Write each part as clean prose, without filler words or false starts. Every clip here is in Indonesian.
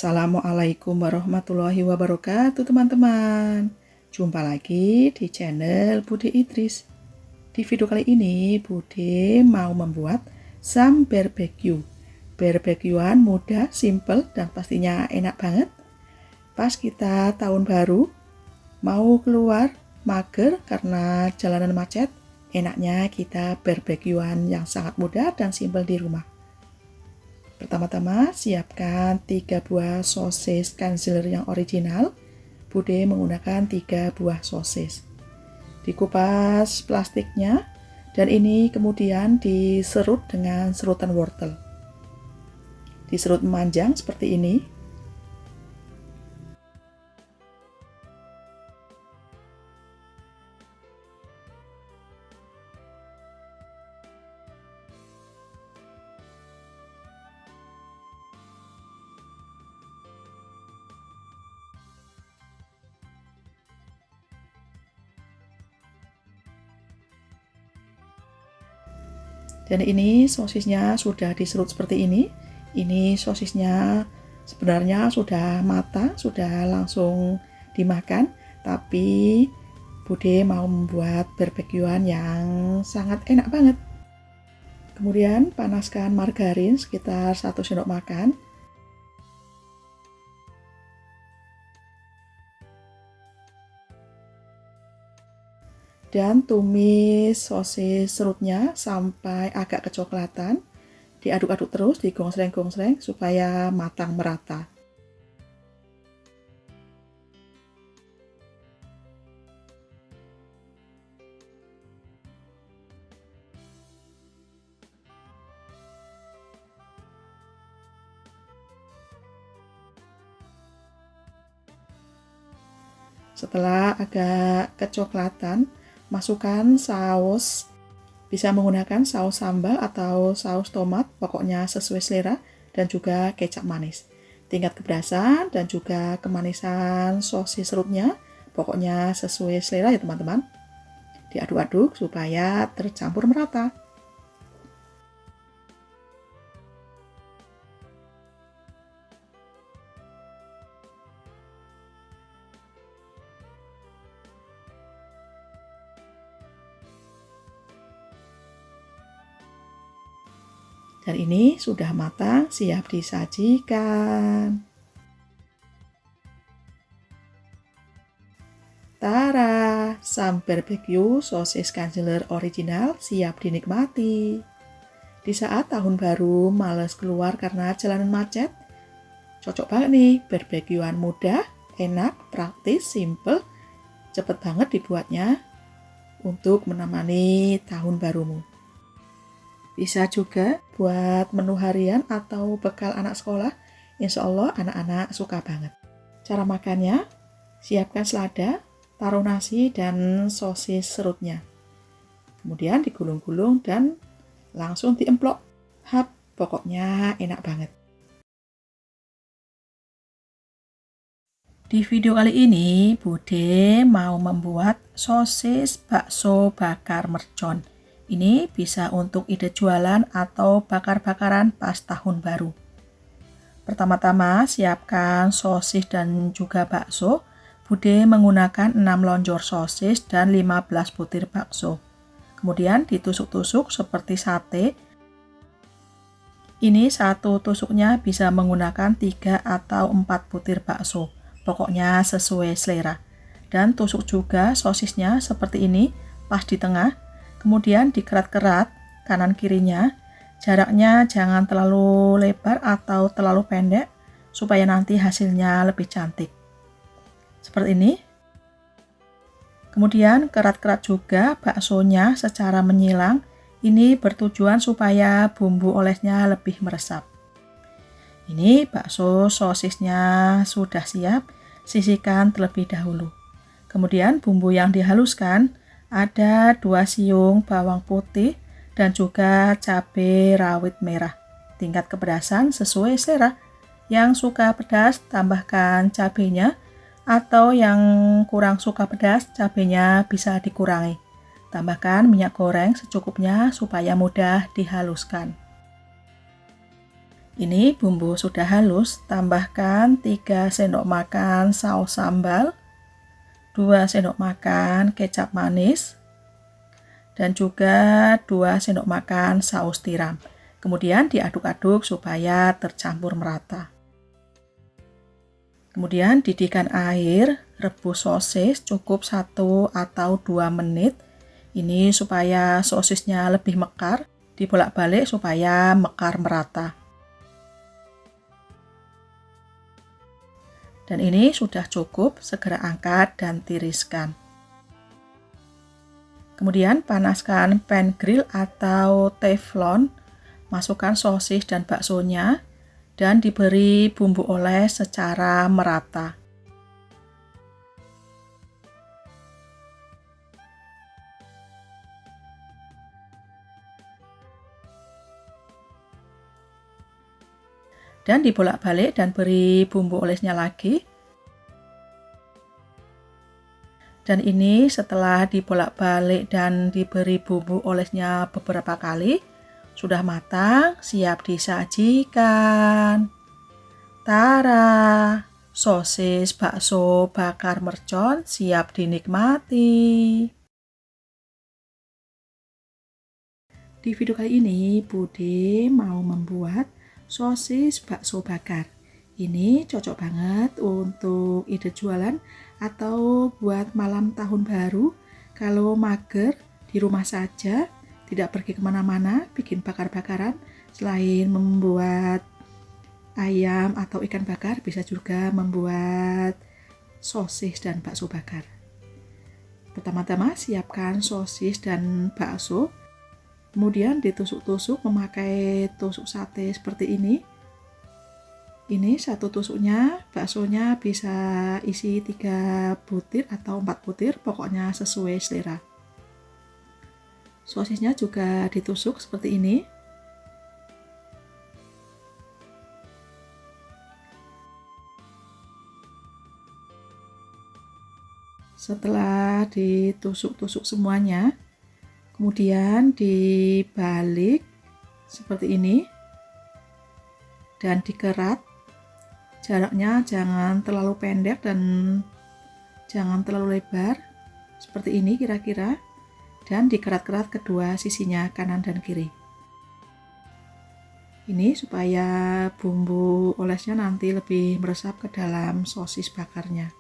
Assalamualaikum warahmatullahi wabarakatuh teman-teman. Jumpa lagi di channel Bude Idris. Di video kali ini Bude mau membuat sam barbeque. Barbequean mudah, simple, dan pastinya enak banget. Pas kita tahun baru, mau keluar mager karena jalanan macet, enaknya kita barbequean yang sangat mudah dan simple di rumah. Pertama-tama siapkan 3 buah sosis Kanzeller yang original. Bude menggunakan 3 buah sosis. Dikupas plastiknya dan ini kemudian diserut dengan serutan wortel. Diserut memanjang seperti ini. Dan ini sosisnya sudah diserut seperti ini. Ini sosisnya sebenarnya sudah matang, sudah langsung dimakan. Tapi Bude mau membuat barbequean yang sangat enak banget. Kemudian panaskan margarin sekitar 1 sendok makan. Dan tumis sosis serutnya sampai agak kecoklatan. Diaduk-aduk terus, digongsreng-gongsreng supaya matang merata. Setelah agak kecoklatan, masukkan saus. Bisa menggunakan saus sambal atau saus tomat, pokoknya sesuai selera, dan juga kecap manis. Tingkat kepedasan dan juga kemanisan sosis serutnya, pokoknya sesuai selera ya teman-teman. Diaduk-aduk supaya tercampur merata. Dan ini sudah matang, siap disajikan. Tara, sam barbeque sosis Kanzeller original siap dinikmati. Di saat tahun baru males keluar karena jalanan macet, cocok banget nih, barbequean mudah, enak, praktis, simple, cepet banget dibuatnya untuk menemani tahun barumu. Bisa juga buat menu harian atau bekal anak sekolah. Insya Allah anak-anak suka banget. Cara makannya, siapkan selada, taruh nasi dan sosis serutnya. Kemudian digulung-gulung dan langsung diemplok. Pokoknya enak banget. Di video kali ini, Bude mau membuat sosis bakso bakar mercon. Ini bisa untuk ide jualan atau bakar-bakaran pas tahun baru. Pertama-tama siapkan sosis dan juga bakso. Bude menggunakan 6 lonjor sosis dan 15 butir bakso. Kemudian ditusuk-tusuk seperti sate. Ini satu tusuknya bisa menggunakan 3 atau 4 butir bakso. Pokoknya sesuai selera. Dan tusuk juga sosisnya seperti ini, pas di tengah. Kemudian dikerat-kerat kanan kirinya, jaraknya jangan terlalu lebar atau terlalu pendek supaya nanti hasilnya lebih cantik. Seperti ini. Kemudian kerat-kerat juga baksonya secara menyilang, ini bertujuan supaya bumbu olesnya lebih meresap. Ini bakso sosisnya sudah siap, sisihkan terlebih dahulu. Kemudian bumbu yang dihaluskan, ada 2 siung bawang putih dan juga cabai rawit merah. Tingkat kepedasan sesuai selera. Yang suka pedas tambahkan cabainya, atau yang kurang suka pedas cabainya bisa dikurangi. Tambahkan minyak goreng secukupnya supaya mudah dihaluskan. Ini bumbu sudah halus, tambahkan 3 sendok makan saus sambal, 2 sendok makan kecap manis, dan juga 2 sendok makan saus tiram. Kemudian diaduk-aduk supaya tercampur merata. Kemudian didihkan air, rebus sosis cukup 1 atau 2 menit. Ini supaya sosisnya lebih mekar, dibolak-balik supaya mekar merata. Dan ini sudah cukup, segera angkat dan tiriskan. Kemudian panaskan pan grill atau teflon, masukkan sosis dan baksonya, dan diberi bumbu oles secara merata. Dan dibolak-balik dan beri bumbu olesnya lagi. Dan ini setelah dibolak-balik dan diberi bumbu olesnya beberapa kali, sudah matang, siap disajikan. Tara, sosis bakso bakar mercon siap dinikmati. Di video kali ini, Bude mau membuat sosis bakso bakar. Ini cocok banget untuk ide jualan atau buat malam tahun baru. Kalau mager di rumah saja, tidak pergi kemana-mana, bikin bakar-bakaran. Selain membuat ayam atau ikan bakar, bisa juga membuat sosis dan bakso bakar. Pertama-tama siapkan sosis dan bakso, kemudian ditusuk-tusuk memakai tusuk sate seperti ini. Ini satu tusuknya, baksonya bisa isi 3 butir atau 4 butir, pokoknya sesuai selera. Sosisnya juga ditusuk seperti ini. Setelah ditusuk-tusuk semuanya, kemudian dibalik seperti ini dan dikerat. Jaraknya jangan terlalu pendek dan jangan terlalu lebar, seperti ini kira-kira, dan dikerat-kerat kedua sisinya kanan dan kiri. Ini supaya bumbu olesnya nanti lebih meresap ke dalam sosis bakarnya.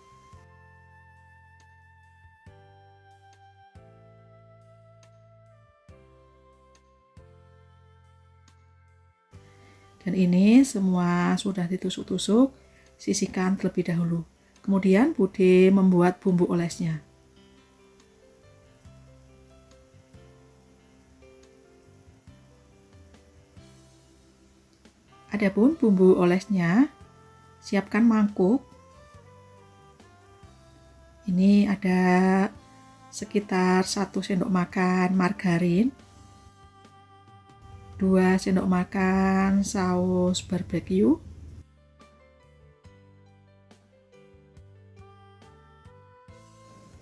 Dan ini semua sudah ditusuk-tusuk, sisihkan terlebih dahulu. Kemudian Bude membuat bumbu olesnya. Adapun bumbu olesnya, siapkan mangkuk. Ini ada sekitar 1 sendok makan margarin, 2 sendok makan saus barbeque,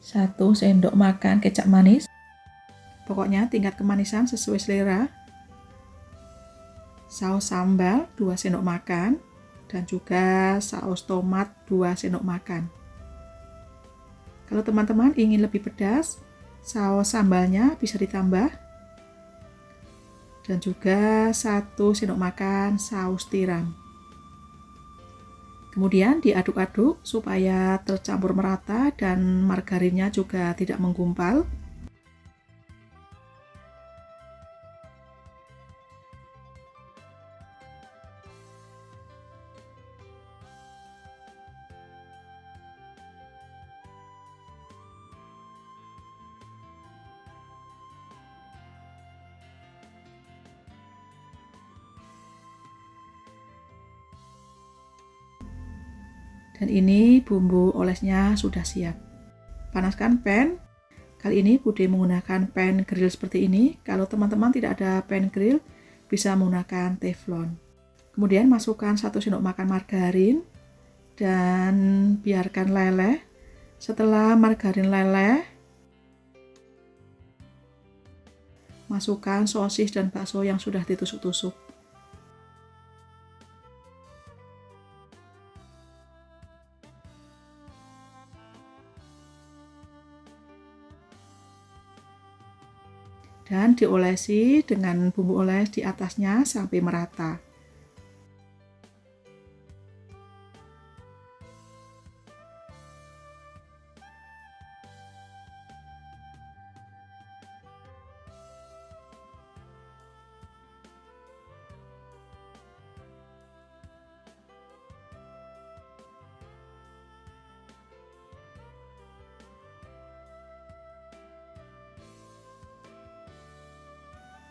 1 sendok makan kecap manis, pokoknya tingkat kemanisan sesuai selera, saus sambal 2 sendok makan, dan juga saus tomat 2 sendok makan. Kalau teman-teman ingin lebih pedas, saus sambalnya bisa ditambah, dan juga 1 sendok makan saus tiram. Kemudian diaduk-aduk supaya tercampur merata dan margarinnya juga tidak menggumpal. Dan ini bumbu olesnya sudah siap. Panaskan pan. Kali ini Bude menggunakan pan grill seperti ini. Kalau teman-teman tidak ada pan grill, bisa menggunakan teflon. Kemudian masukkan 1 sendok makan margarin dan biarkan leleh. Setelah margarin leleh, masukkan sosis dan bakso yang sudah ditusuk-tusuk. dan diolesi dengan bumbu oles di atasnya sampai merata.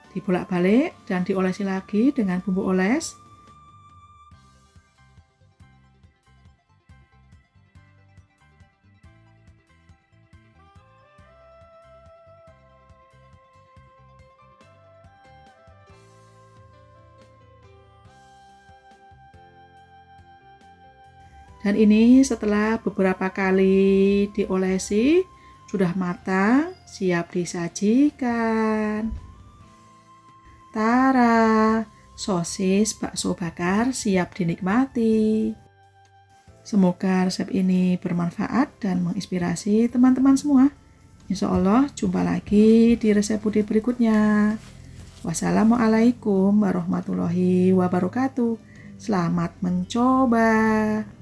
Dibolak-balik dan diolesi lagi dengan bumbu oles. Dan ini setelah beberapa kali diolesi, sudah matang, siap disajikan. Tara, sosis bakso bakar siap dinikmati. Semoga resep ini bermanfaat dan menginspirasi teman-teman semua. Insya Allah jumpa lagi di resep puding berikutnya. Wassalamualaikum warahmatullahi wabarakatuh. Selamat mencoba.